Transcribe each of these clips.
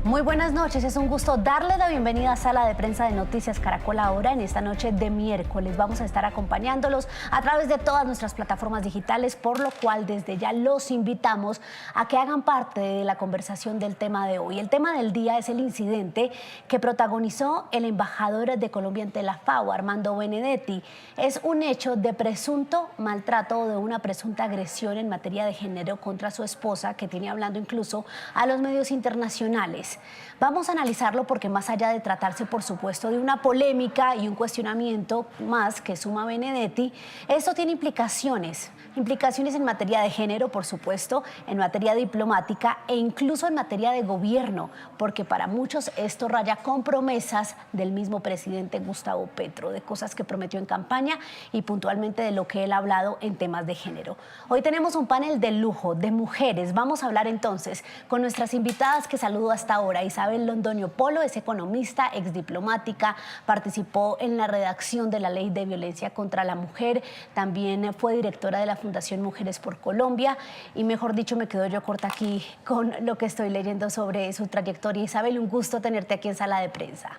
Muy buenas noches, es un gusto darle la bienvenida a Sala de Prensa de Noticias Caracol Ahora. En esta noche de miércoles vamos a estar acompañándolos a través de todas nuestras plataformas digitales, por lo cual desde ya los invitamos a que hagan parte de la conversación del tema de hoy. El tema del día es el incidente que protagonizó el embajador de Colombia ante la FAO, Armando Benedetti. Es un hecho de presunto maltrato o de una presunta agresión en materia de género contra su esposa, que tiene hablando incluso a los medios internacionales. Vamos a analizarlo porque más allá de tratarse, por supuesto, de una polémica y un cuestionamiento más que suma Benedetti, esto tiene implicaciones en materia de género, por supuesto, en materia diplomática e incluso en materia de gobierno, porque para muchos esto raya con promesas del mismo presidente Gustavo Petro, de cosas que prometió en campaña y puntualmente de lo que él ha hablado en temas de género. Hoy tenemos un panel de lujo de mujeres. Vamos a hablar entonces con nuestras invitadas que saludo hasta ahora. Isabel Londoño Polo es economista, exdiplomática, participó en la redacción de la Ley de Violencia contra la Mujer, también fue directora de la Fundación Mujeres por Colombia y, mejor dicho, me quedo yo corta aquí con lo que estoy leyendo sobre su trayectoria. Isabel, un gusto tenerte aquí en Sala de Prensa.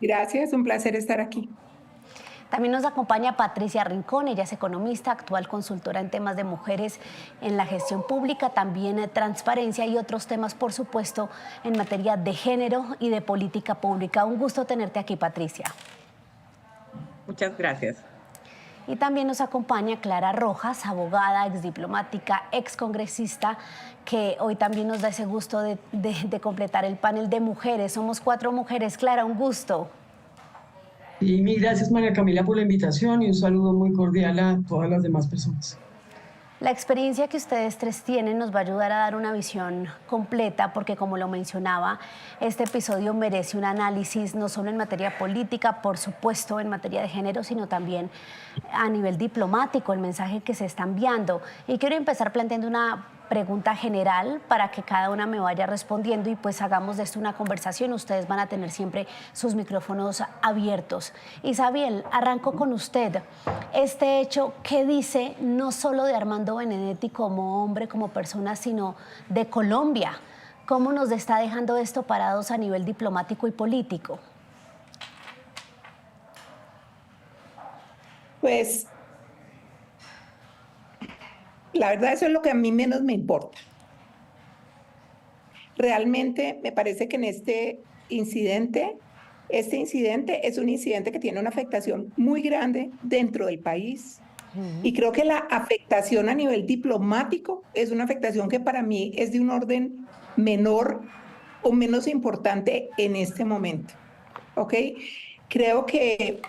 Gracias, un placer estar aquí. También nos acompaña Patricia Rincón, ella es economista, actual consultora en temas de mujeres en la gestión pública, también transparencia y otros temas, por supuesto, en materia de género y de política pública. Un gusto tenerte aquí, Patricia. Muchas gracias. Y también nos acompaña Clara Rojas, abogada, exdiplomática, excongresista, que hoy también nos da ese gusto de completar el panel de mujeres. Somos 4 mujeres. Clara, un gusto. Y mil gracias, María Camila, por la invitación y un saludo muy cordial a todas las demás personas. La experiencia que ustedes 3 tienen nos va a ayudar a dar una visión completa porque, como lo mencionaba, este episodio merece un análisis no solo en materia política, por supuesto en materia de género, sino también a nivel diplomático, el mensaje que se está enviando. Y quiero empezar planteando una pregunta general para que cada una me vaya respondiendo y pues hagamos de esto una conversación. Ustedes van a tener siempre sus micrófonos abiertos. Isabel, arranco con usted. Este hecho, ¿qué dice no solo de Armando Benedetti como hombre, como persona, sino de Colombia? ¿Cómo nos está dejando esto parados a nivel diplomático y político? Pues la verdad, eso es lo que a mí menos me importa. Realmente me parece que en este incidente es un incidente que tiene una afectación muy grande dentro del país. Y creo que la afectación a nivel diplomático es una afectación que para mí es de un orden menor o menos importante en este momento. ¿Ok? Creo que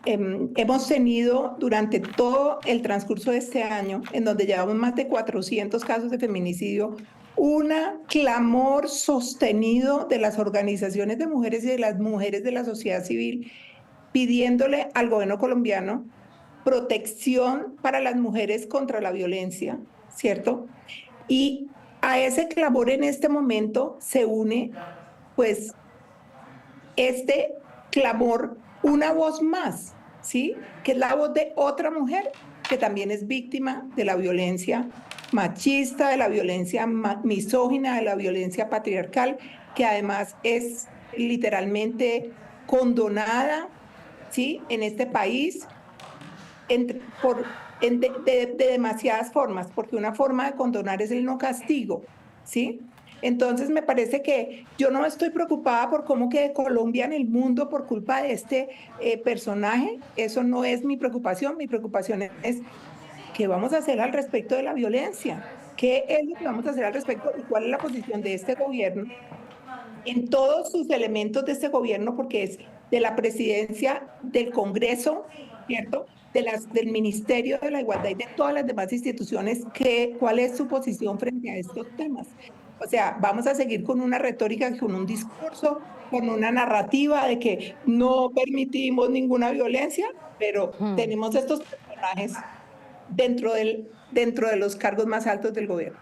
hemos tenido durante todo el transcurso de este año, en donde llevamos más de 400 casos de feminicidio, un clamor sostenido de las organizaciones de mujeres y de las mujeres de la sociedad civil, pidiéndole al gobierno colombiano protección para las mujeres contra la violencia, ¿cierto? Y a ese clamor en este momento se une, pues, este clamor, una voz más, ¿sí? Que es la voz de otra mujer que también es víctima de la violencia machista, de la violencia misógina, de la violencia patriarcal, que además es literalmente condonada, ¿sí? En este país de demasiadas formas, porque una forma de condonar es el no castigo, ¿sí? Entonces me parece que yo no estoy preocupada por cómo quede Colombia en el mundo por culpa de este personaje. Eso no es mi preocupación es qué vamos a hacer al respecto de la violencia, qué es lo que vamos a hacer al respecto y cuál es la posición de este gobierno en todos sus elementos de este gobierno, porque es de la presidencia, del Congreso, ¿cierto?, del Ministerio de la Igualdad y de todas las demás instituciones, cuál es su posición frente a estos temas. O sea, vamos a seguir con una retórica, con un discurso, con una narrativa de que no permitimos ninguna violencia, pero tenemos estos personajes dentro de los cargos más altos del gobierno.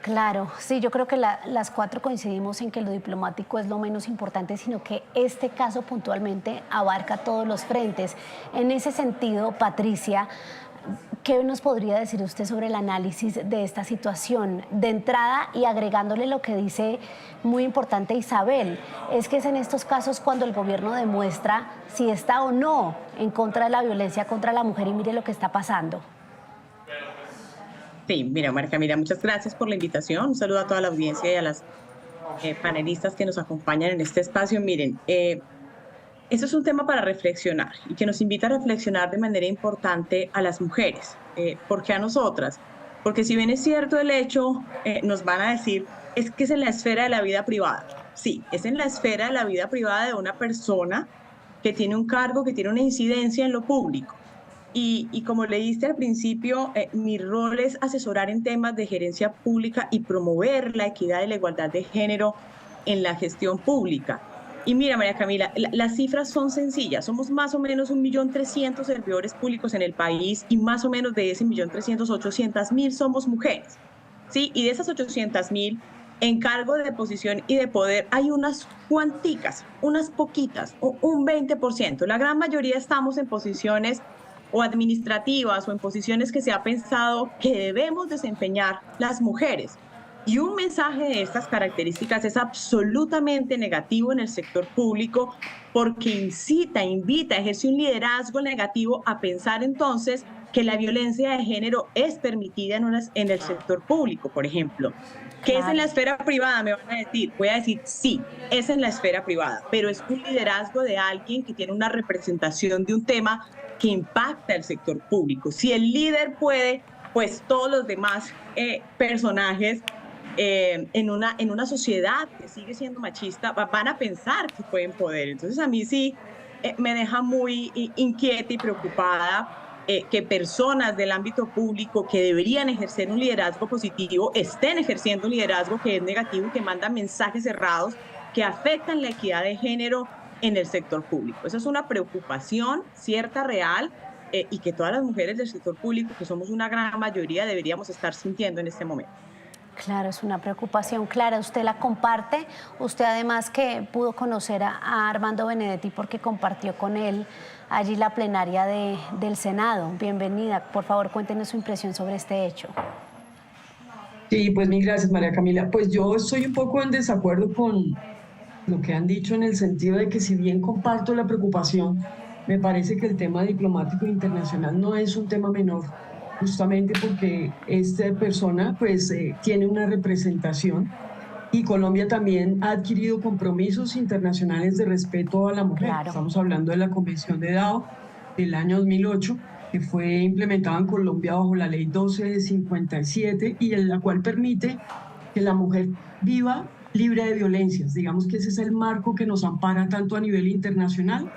Claro, sí, yo creo que las 4 coincidimos en que lo diplomático es lo menos importante, sino que este caso puntualmente abarca todos los frentes. En ese sentido, Patricia, ¿Qué nos podría decir usted sobre el análisis de esta situación? De entrada, y agregándole lo que dice muy importante Isabel, es que es en estos casos cuando el gobierno demuestra si está o no en contra de la violencia contra la mujer, y mire lo que está pasando. Sí, mira, María Camila, muchas gracias por la invitación. Un saludo a toda la audiencia y a las panelistas que nos acompañan en este espacio. Miren, esto es un tema para reflexionar y que nos invita a reflexionar de manera importante a las mujeres. ¿Por qué a nosotras? Porque si bien es cierto el hecho, nos van a decir, es que es en la esfera de la vida privada. Sí, es en la esfera de la vida privada de una persona que tiene un cargo, que tiene una incidencia en lo público. Y como leíste al principio, mi rol es asesorar en temas de gerencia pública y promover la equidad y la igualdad de género en la gestión pública. Y mira, María Camila, las cifras son sencillas. Somos más o menos 1.300.000 servidores públicos en el país y más o menos de ese 1.300.000, 800.000 somos mujeres. ¿Sí? Y de esas 800.000, en cargo de posición y de poder hay unas cuanticas, unas poquitas, un 20%. La gran mayoría estamos en posiciones o administrativas o en posiciones que se ha pensado que debemos desempeñar las mujeres. Y un mensaje de estas características es absolutamente negativo en el sector público porque incita, invita, ejerce un liderazgo negativo a pensar entonces que la violencia de género es permitida en el sector público, por ejemplo. ¿Qué es en la esfera privada? Me van a decir. Voy a decir, sí, es en la esfera privada, pero es un liderazgo de alguien que tiene una representación de un tema que impacta el sector público. Si el líder puede, pues todos los demás personajes en una sociedad que sigue siendo machista van a pensar que pueden poder. Entonces a mí sí me deja muy inquieta y preocupada que personas del ámbito público que deberían ejercer un liderazgo positivo estén ejerciendo un liderazgo que es negativo y que manda mensajes errados que afectan la equidad de género en el sector público. Esa es una preocupación cierta, real, y que todas las mujeres del sector público, que somos una gran mayoría, deberíamos estar sintiendo en este momento. Claro, es una preocupación clara. Usted la comparte. Usted además que pudo conocer a Armando Benedetti porque compartió con él allí la plenaria del Senado. Bienvenida. Por favor, cuéntenos su impresión sobre este hecho. Sí, pues mil gracias, María Camila. Pues yo estoy un poco en desacuerdo con lo que han dicho en el sentido de que si bien comparto la preocupación, me parece que el tema diplomático internacional no es un tema menor, justamente porque esta persona pues tiene una representación y Colombia también ha adquirido compromisos internacionales de respeto a la mujer. Claro. Estamos hablando de la Convención de Dao del año 2008, que fue implementada en Colombia bajo la Ley 1257 y en la cual permite que la mujer viva libre de violencias. Digamos que ese es el marco que nos ampara tanto a nivel internacional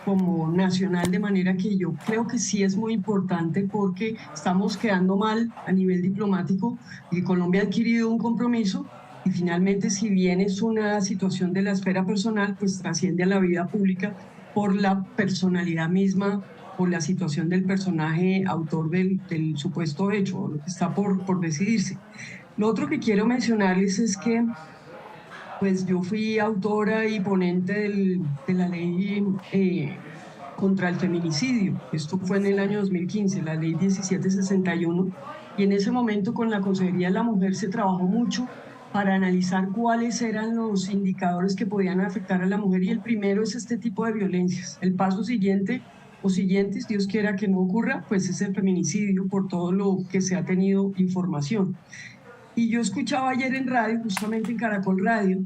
como nacional, de manera que yo creo que sí es muy importante porque estamos quedando mal a nivel diplomático y Colombia ha adquirido un compromiso y finalmente, si bien es una situación de la esfera personal, pues trasciende a la vida pública por la personalidad misma o la situación del personaje autor del supuesto hecho o lo que está por decidirse. Lo otro que quiero mencionarles es que pues yo fui autora y ponente de la ley contra el feminicidio. Esto fue en el año 2015, la ley 1761, y en ese momento con la Consejería de la Mujer se trabajó mucho para analizar cuáles eran los indicadores que podían afectar a la mujer, y el primero es este tipo de violencias. El paso siguiente o siguientes, Dios quiera que no ocurra, pues es el feminicidio por todo lo que se ha tenido información. Y yo escuchaba ayer en radio, justamente en Caracol Radio,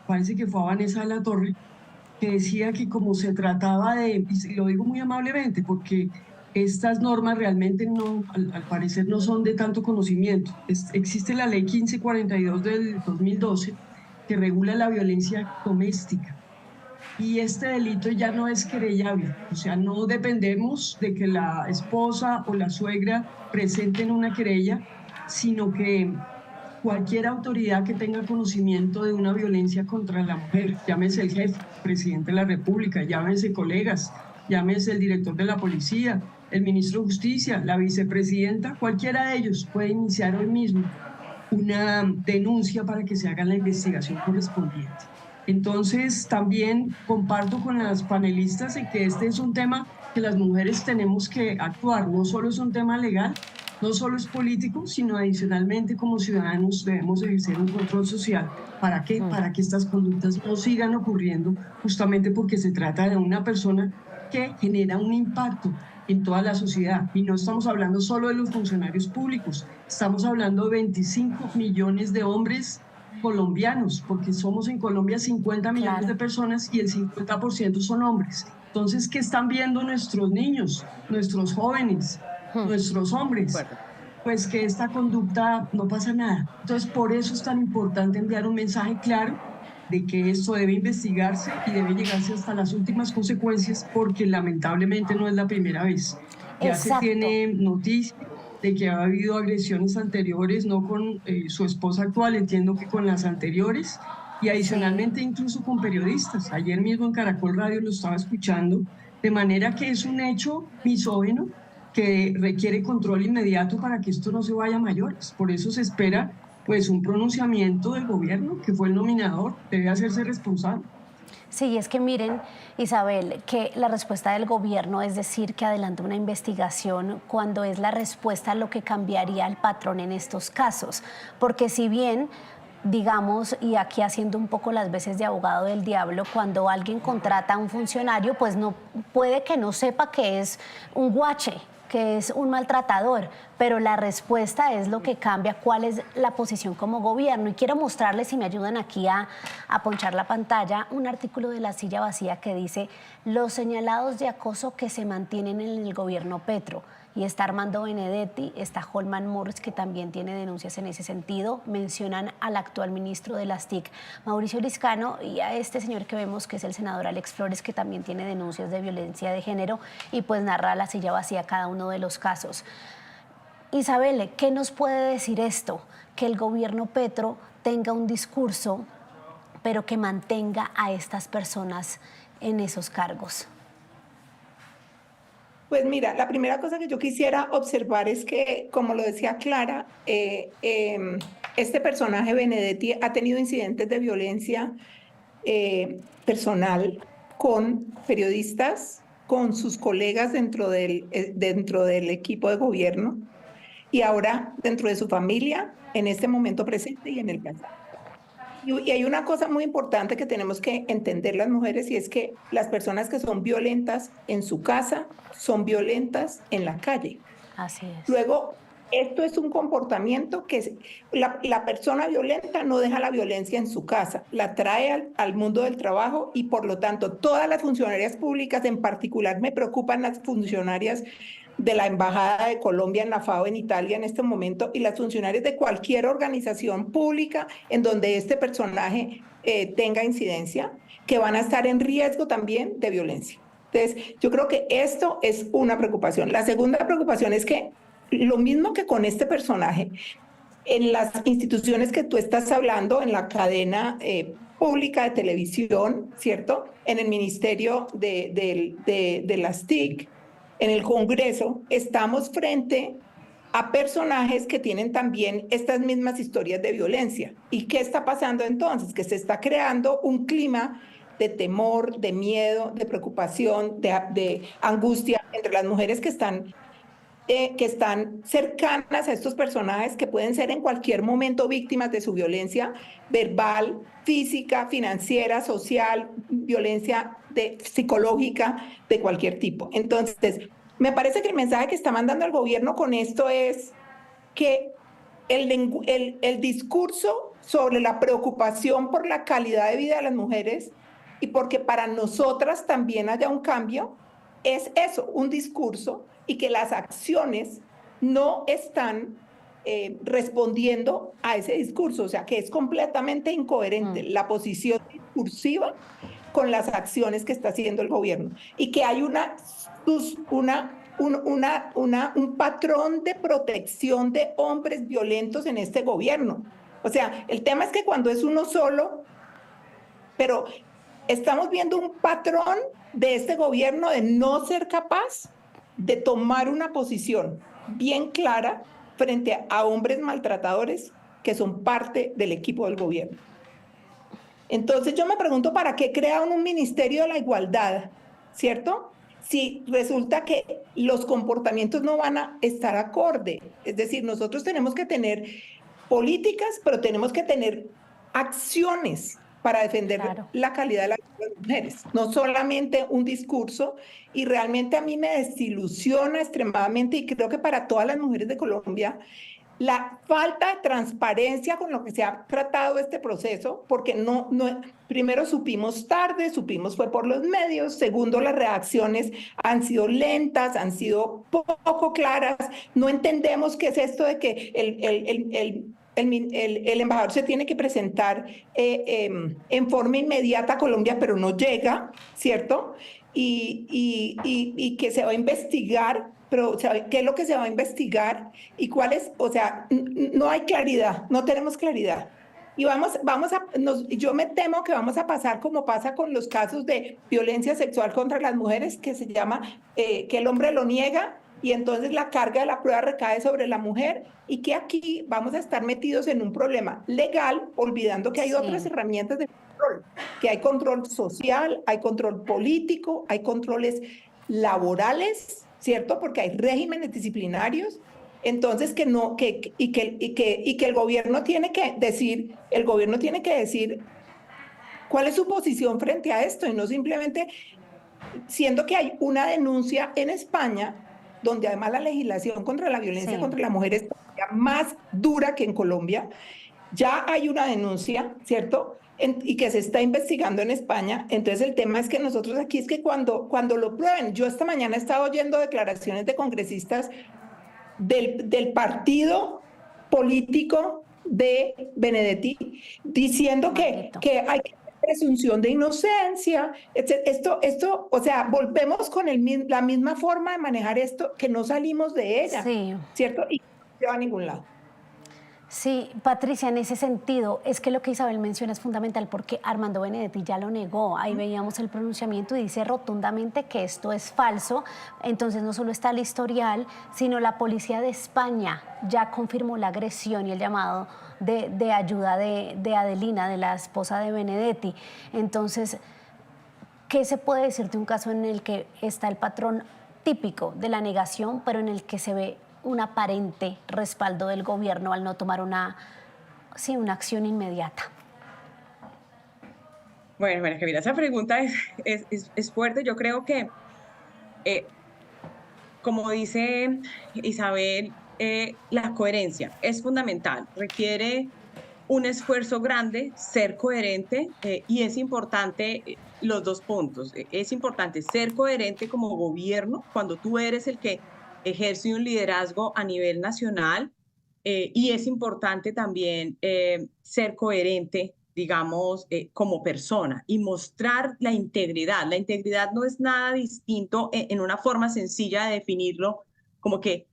parece que fue a Vanessa de la Torre, que decía que como se trataba de, y lo digo muy amablemente, porque estas normas realmente no, al parecer no son de tanto conocimiento. Existe la ley 1542 del 2012 que regula la violencia doméstica. Y este delito ya no es querellable, o sea, no dependemos de que la esposa o la suegra presenten una querella, sino que cualquier autoridad que tenga conocimiento de una violencia contra la mujer, llámese el jefe, presidente de la República, llámese colegas, llámese el director de la policía, el ministro de Justicia, la vicepresidenta, cualquiera de ellos puede iniciar hoy mismo una denuncia para que se haga la investigación correspondiente. Entonces, también comparto con las panelistas en que este es un tema que las mujeres tenemos que actuar. No solo es un tema legal, no solo es político, sino adicionalmente como ciudadanos debemos ejercer un control social. ¿Para qué? Para que estas conductas no sigan ocurriendo, justamente porque se trata de una persona que genera un impacto en toda la sociedad. Y no estamos hablando solo de los funcionarios públicos, estamos hablando de 25 millones de hombres colombianos, porque somos en Colombia 50 millones de personas y el 50% son hombres. Entonces, ¿qué están viendo nuestros niños, nuestros jóvenes, nuestros hombres? Pues que esta conducta no pasa nada. Entonces, por eso es tan importante enviar un mensaje claro de que esto debe investigarse y debe llegarse hasta las últimas consecuencias, porque lamentablemente no es la primera vez. Ya se tiene noticia de que ha habido agresiones anteriores, no con su esposa actual, entiendo que con las anteriores, y adicionalmente incluso con periodistas. Ayer mismo en Caracol Radio lo estaba escuchando, de manera que es un hecho misógino que requiere control inmediato para que esto no se vaya a mayores. Por eso se espera pues un pronunciamiento del gobierno, que fue el nominador, debe hacerse responsable. Sí, es que miren, Isabel, que la respuesta del gobierno es decir que adelanta una investigación cuando es la respuesta lo que cambiaría el patrón en estos casos. Porque si bien, digamos, y aquí haciendo un poco las veces de abogado del diablo, cuando alguien contrata a un funcionario, pues no puede que no sepa que es un guache, que es un maltratador, pero la respuesta es lo que cambia cuál es la posición como gobierno. Y quiero mostrarles, si me ayudan aquí a ponchar la pantalla, un artículo de La Silla Vacía que dice: los señalados de acoso que se mantienen en el gobierno Petro. Y está Armando Benedetti, está Holman Morris, que también tiene denuncias en ese sentido. Mencionan al actual ministro de las TIC, Mauricio Liscano, y a este señor que vemos, que es el senador Alex Flores, que también tiene denuncias de violencia de género, y pues narra La Silla Vacía cada uno de los casos. Isabel, ¿qué nos puede decir esto? Que el gobierno Petro tenga un discurso, pero que mantenga a estas personas en esos cargos. Pues mira, la primera cosa que yo quisiera observar es que, como lo decía Clara, este personaje Benedetti ha tenido incidentes de violencia personal con periodistas, con sus colegas dentro del equipo de gobierno y ahora dentro de su familia, en este momento presente y en el pasado. Y hay una cosa muy importante que tenemos que entender las mujeres, y es que las personas que son violentas en su casa son violentas en la calle. Así es. Luego, esto es un comportamiento que la persona violenta no deja la violencia en su casa, la trae al mundo del trabajo, y por lo tanto todas las funcionarias públicas, en particular me preocupan las funcionarias de la Embajada de Colombia en la FAO en Italia en este momento, y las funcionarias de cualquier organización pública en donde este personaje tenga incidencia, que van a estar en riesgo también de violencia. Entonces, yo creo que esto es una preocupación. La segunda preocupación es que, lo mismo que con este personaje, en las instituciones que tú estás hablando, en la cadena pública de televisión, ¿cierto? En el Ministerio de las TIC, en el Congreso, estamos frente a personajes que tienen también estas mismas historias de violencia. ¿Y qué está pasando entonces? Que se está creando un clima de temor, de miedo, de preocupación, de angustia entre las mujeres que están cercanas a estos personajes, que pueden ser en cualquier momento víctimas de su violencia verbal, física, financiera, social, violencia psicológica de cualquier tipo. Entonces, me parece que el mensaje que está mandando el gobierno con esto es que el discurso sobre la preocupación por la calidad de vida de las mujeres y porque para nosotras también haya un cambio, es eso, un discurso, y que las acciones no están respondiendo a ese discurso, o sea, que es completamente incoherente la posición discursiva con las acciones que está haciendo el gobierno, y que hay un patrón de protección de hombres violentos en este gobierno. O sea, el tema es que cuando es uno solo, pero estamos viendo un patrón de este gobierno de no ser capaz de tomar una posición bien clara frente a hombres maltratadores que son parte del equipo del gobierno. Entonces yo me pregunto, ¿para qué crearon un Ministerio de la Igualdad? ¿Cierto? si resulta que los comportamientos no van a estar acorde. Es decir, nosotros tenemos que tener políticas, pero tenemos que tener acciones para defender Claro. la calidad de la vida de las mujeres, no solamente un discurso, y realmente a mí me desilusiona extremadamente, y creo que para todas las mujeres de Colombia, la falta de transparencia con lo que se ha tratado este proceso, porque primero supimos tarde, supimos fue por los medios, segundo las reacciones han sido lentas, han sido poco claras, no entendemos qué es esto de que el embajador se tiene que presentar en forma inmediata a Colombia, pero no llega, ¿cierto? Y que se va a investigar, pero ¿qué es lo que se va a investigar? ¿Y cuál es? O sea, no hay claridad, no tenemos claridad. Y yo me temo que vamos a pasar como pasa con los casos de violencia sexual contra las mujeres, que se llama que el hombre lo niega y entonces la carga de la prueba recae sobre la mujer, y que aquí vamos a estar metidos en un problema legal, olvidando que hay otras herramientas de control, que hay control social, hay control político, hay controles laborales, ¿cierto? Porque hay regímenes disciplinarios. Entonces, que el gobierno tiene que decir, cuál es su posición frente a esto, y no simplemente, siendo que hay una denuncia en España, donde además la legislación contra la violencia contra la mujer es más dura que en Colombia. Ya hay una denuncia, ¿cierto? Y que se está investigando en España. Entonces el tema es que nosotros aquí es que cuando lo prueben, yo esta mañana he estado oyendo declaraciones de congresistas del partido político de Benedetti diciendo que hay presunción de inocencia, esto, o sea, volvemos con la misma forma de manejar esto, que no salimos de ella, ¿cierto? Y no lleva a ningún lado. Sí, Patricia, en ese sentido, es que lo que Isabel menciona es fundamental, porque Armando Benedetti ya lo negó. Ahí veíamos el pronunciamiento y dice rotundamente que esto es falso. Entonces no solo está el historial, sino la policía de España ya confirmó la agresión y el llamado de ayuda de Adelina, de la esposa de Benedetti. Entonces, ¿qué se puede decir de un caso en el que está el patrón típico de la negación, pero en el que se ve un aparente respaldo del gobierno al no tomar una acción inmediata? Bueno, María Camila, esa pregunta es fuerte. Yo creo que, como dice Isabel, la coherencia es fundamental. Requiere un esfuerzo grande ser coherente, y es importante los dos puntos. Es importante ser coherente como gobierno cuando tú eres el que ejerce un liderazgo a nivel nacional, y es importante también ser coherente, digamos, como persona, y mostrar la integridad. La integridad no es nada distinto en una forma sencilla de definirlo, como que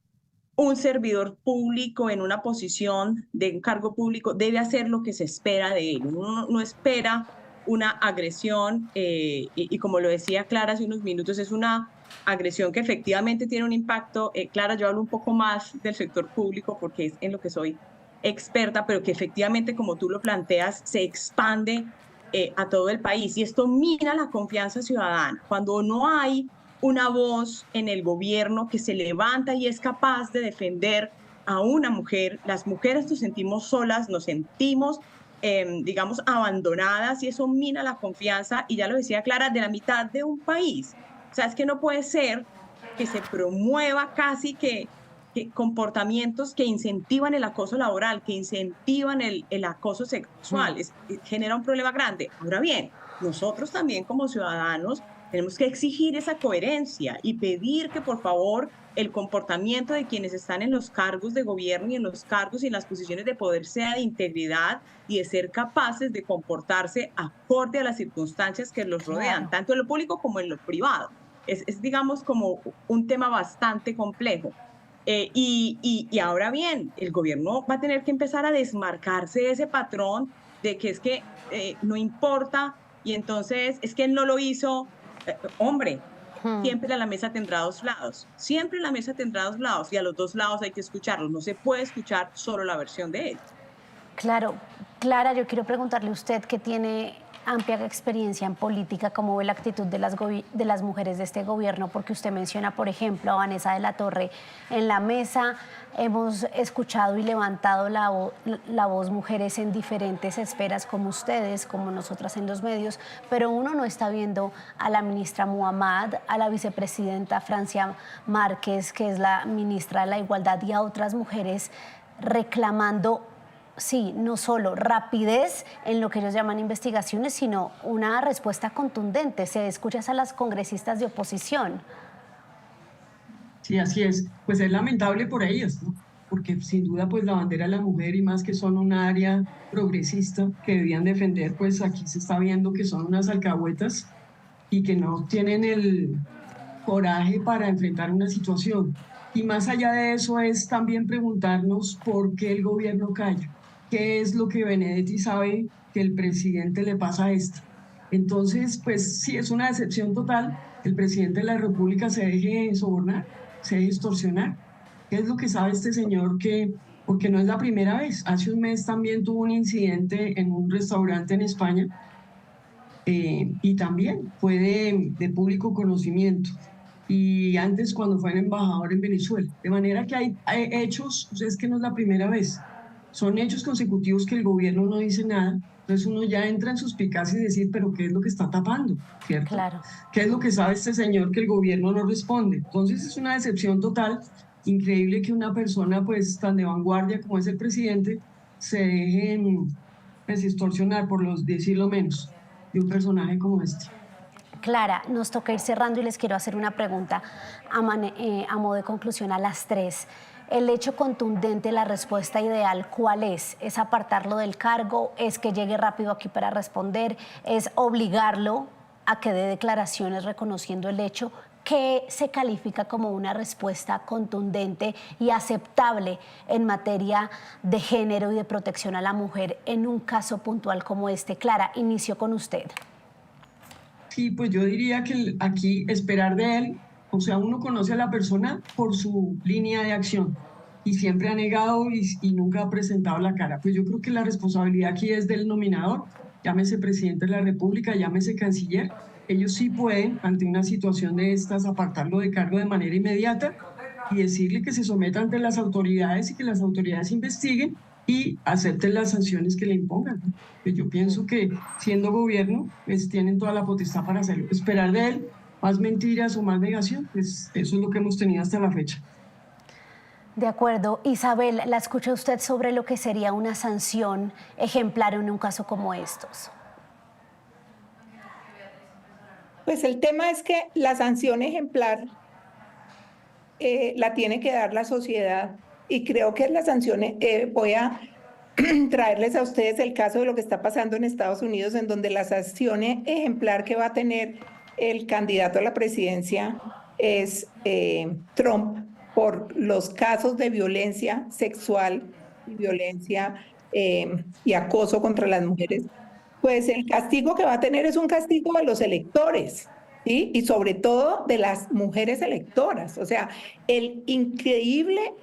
un servidor público en una posición de un cargo público debe hacer lo que se espera de él. Uno no espera una agresión, y como lo decía Clara hace unos minutos, es una agresión que efectivamente tiene un impacto. Clara, yo hablo un poco más del sector público porque es en lo que soy experta, pero que efectivamente, como tú lo planteas, se expande a todo el país, y esto mina la confianza ciudadana. Cuando no hay una voz en el gobierno que se levanta y es capaz de defender a una mujer, las mujeres nos sentimos solas, nos sentimos, digamos, abandonadas, y eso mina la confianza, y ya lo decía Clara, de la mitad de un país. O sea, es que no puede ser que se promueva casi que comportamientos que incentivan el acoso laboral, que incentivan el acoso sexual. Genera un problema grande. Ahora bien, nosotros también como ciudadanos tenemos que exigir esa coherencia y pedir que, por favor, el comportamiento de quienes están en los cargos de gobierno y en los cargos y en las posiciones de poder sea de integridad y de ser capaces de comportarse acorde a las circunstancias que los rodean, tanto en lo público como en lo privado. Es digamos, como un tema bastante complejo. Y ahora bien, el gobierno va a tener que empezar a desmarcarse de ese patrón de que es que no importa, y entonces es que él no lo hizo. Hombre, siempre la mesa tendrá dos lados, siempre la mesa tendrá dos lados, y a los dos lados hay que escucharlos. No se puede escuchar solo la versión de él. Claro. Clara, yo quiero preguntarle a usted, que tiene amplia experiencia en política, ¿cómo ve la actitud de las mujeres de este gobierno? Porque usted menciona, por ejemplo, a Vanessa de la Torre en la mesa. Hemos escuchado y levantado la voz mujeres en diferentes esferas, como ustedes, como nosotras en los medios, pero uno no está viendo a la ministra Muhammad, a la vicepresidenta Francia Márquez, que es la ministra de la Igualdad, y a otras mujeres reclamando, sí, no solo rapidez en lo que ellos llaman investigaciones, sino una respuesta contundente. Se escucha a las congresistas de oposición. Sí, así es. Pues es lamentable por ellas, ¿no? Porque sin duda pues la bandera de la mujer, y más que son un área progresista que debían defender, pues aquí se está viendo que son unas alcahuetas y que no tienen el coraje para enfrentar una situación. Y más allá de eso es también preguntarnos por qué el gobierno calla. ¿Qué es lo que Benedetti sabe que el presidente le pasa a esto? Entonces, pues sí, es una decepción total. El presidente de la República se deje sobornar, se deje extorsionar. ¿Qué es lo que sabe este señor? Porque no es la primera vez. Hace un mes también tuvo un incidente en un restaurante en España y también fue de público conocimiento. Y antes cuando fue embajador en Venezuela. De manera que hay hechos, pues es que no es la primera vez. Son hechos consecutivos que el gobierno no dice nada. Entonces uno ya entra en suspicacia y decir, pero ¿qué es lo que está tapando? ¿Cierto? Claro. ¿Qué es lo que sabe este señor que el gobierno no responde? Entonces es una decepción total. Increíble que una persona pues tan de vanguardia como es el presidente se deje pues, extorsionar, decirlo menos, de un personaje como este. Clara, nos toca ir cerrando y les quiero hacer una pregunta a modo de conclusión a las tres. El hecho contundente, la respuesta ideal, ¿cuál es? ¿Es apartarlo del cargo? ¿Es que llegue rápido aquí para responder? ¿Es obligarlo a que dé declaraciones reconociendo el hecho? ¿Qué se califica como una respuesta contundente y aceptable en materia de género y de protección a la mujer en un caso puntual como este? Clara, inicio con usted. Sí, pues yo diría que aquí esperar de él, o sea, uno conoce a la persona por su línea de acción y siempre ha negado y nunca ha presentado la cara. Pues yo creo que la responsabilidad aquí es del nominador, llámese presidente de la República, llámese canciller. Ellos sí pueden, ante una situación de estas, apartarlo de cargo de manera inmediata y decirle que se someta ante las autoridades y que las autoridades investiguen y acepten las sanciones que le impongan. Pues yo pienso que siendo gobierno, pues tienen toda la potestad para hacerlo. Esperar de él más mentiras o más negación, pues eso es lo que hemos tenido hasta la fecha. De acuerdo. Isabel, la escucha usted sobre lo que sería una sanción ejemplar en un caso como estos. Pues el tema es que la sanción ejemplar la tiene que dar la sociedad, y creo que las sanciones, voy a traerles a ustedes el caso de lo que está pasando en Estados Unidos, en donde la sanción ejemplar que va a tener el candidato a la presidencia es Trump por los casos de violencia sexual y violencia y acoso contra las mujeres. Pues el castigo que va a tener es un castigo de los electores, ¿sí? Y sobre todo de las mujeres electoras. O sea, el increíble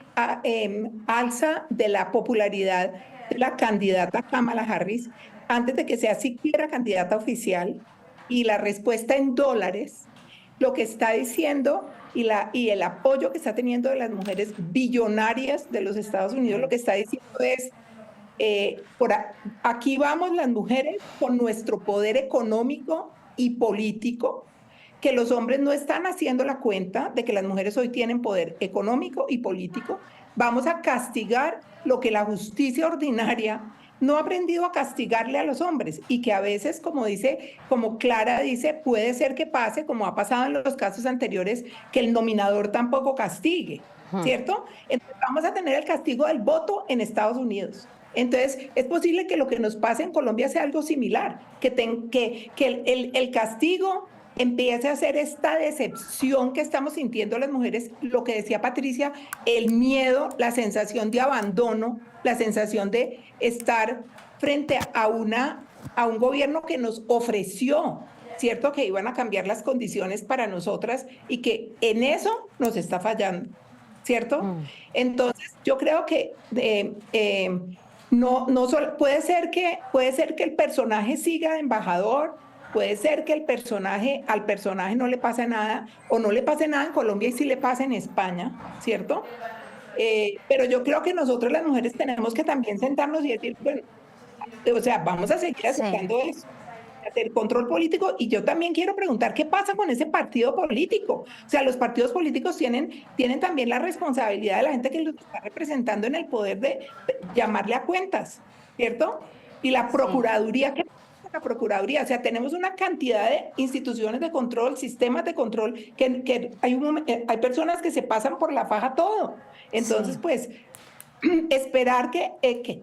alza de la popularidad de la candidata Kamala Harris antes de que sea siquiera candidata oficial, y la respuesta en dólares, lo que está diciendo y el apoyo que está teniendo de las mujeres billonarias de los Estados Unidos, lo que está diciendo es: aquí vamos las mujeres con nuestro poder económico y político, que los hombres no están haciendo la cuenta de que las mujeres hoy tienen poder económico y político. Vamos a castigar lo que la justicia ordinaria no ha aprendido a castigarle a los hombres, y que a veces, como Clara dice, puede ser que pase, como ha pasado en los casos anteriores, que el nominador tampoco castigue, ¿cierto? Entonces vamos a tener el castigo del voto en Estados Unidos. Entonces, es posible que lo que nos pase en Colombia sea algo similar, que el castigo empiece a ser esta decepción que estamos sintiendo las mujeres, lo que decía Patricia, el miedo, la sensación de abandono, la sensación de estar frente a un gobierno que nos ofreció, ¿cierto?, que iban a cambiar las condiciones para nosotras, y que en eso nos está fallando, ¿cierto? Entonces, yo creo que puede ser que el personaje siga de embajador, puede ser que al personaje no le pase nada, o no le pase nada en Colombia y sí le pase en España, ¿cierto? Pero yo creo que nosotros las mujeres tenemos que también sentarnos y decir, bueno, o sea, vamos a seguir aceptando eso, hacer control político. Y yo también quiero preguntar qué pasa con ese partido político. O sea, los partidos políticos tienen también la responsabilidad de la gente que los está representando en el poder de llamarle a cuentas, ¿cierto? Y la Procuraduría, ¿qué pasa con la Procuraduría? O sea, tenemos una cantidad de instituciones de control, sistemas de control, que hay personas que se pasan por la faja todo. Entonces, pues, esperar que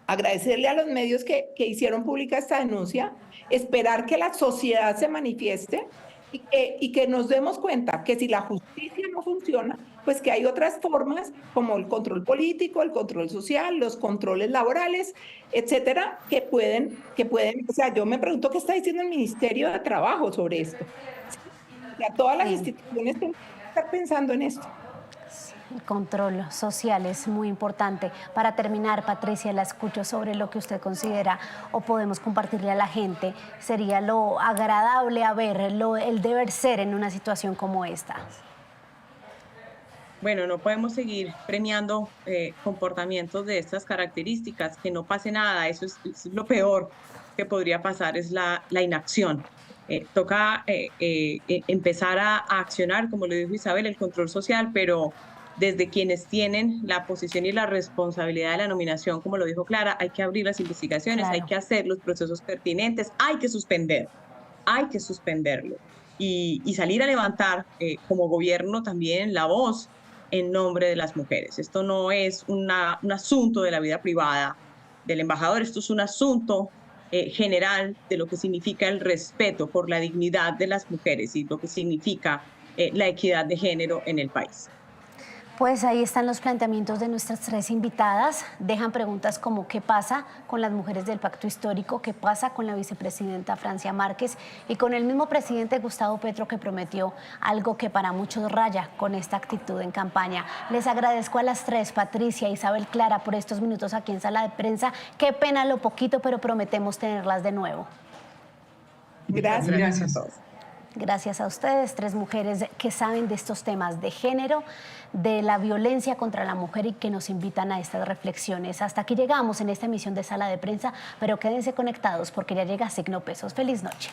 agradecerle a los medios que hicieron pública esta denuncia, esperar que la sociedad se manifieste y que nos demos cuenta que si la justicia no funciona, pues que hay otras formas como el control político, el control social, los controles laborales, etcétera, que pueden, o sea, yo me pregunto qué está diciendo el Ministerio de Trabajo sobre esto. O sea, todas las instituciones tienen que estar pensando en esto. El control social es muy importante. Para terminar, Patricia, la escucho sobre lo que usted considera o podemos compartirle a la gente. Sería lo agradable a ver, el deber ser en una situación como esta. Bueno, no podemos seguir premiando comportamientos de estas características, que no pase nada, eso es lo peor que podría pasar, es la inacción. Toca empezar a accionar, como le dijo Isabel, el control social, pero desde quienes tienen la posición y la responsabilidad de la nominación, como lo dijo Clara, hay que abrir las investigaciones, hay que hacer los procesos pertinentes, hay que suspenderlo y salir a levantar como gobierno también la voz en nombre de las mujeres. Esto no es un asunto de la vida privada del embajador, esto es un asunto general de lo que significa el respeto por la dignidad de las mujeres y lo que significa la equidad de género en el país. Pues ahí están los planteamientos de nuestras tres invitadas. Dejan preguntas como qué pasa con las mujeres del pacto histórico, qué pasa con la vicepresidenta Francia Márquez y con el mismo presidente Gustavo Petro, que prometió algo que para muchos raya con esta actitud en campaña. Les agradezco a las tres, Patricia, Isabel, Clara, por estos minutos aquí en Sala de Prensa. Qué pena lo poquito, pero prometemos tenerlas de nuevo. Gracias. Gracias a ustedes, tres mujeres que saben de estos temas de género, de la violencia contra la mujer y que nos invitan a estas reflexiones. Hasta aquí llegamos en esta emisión de Sala de Prensa, pero quédense conectados porque ya llega Signo Pesos. Feliz noche.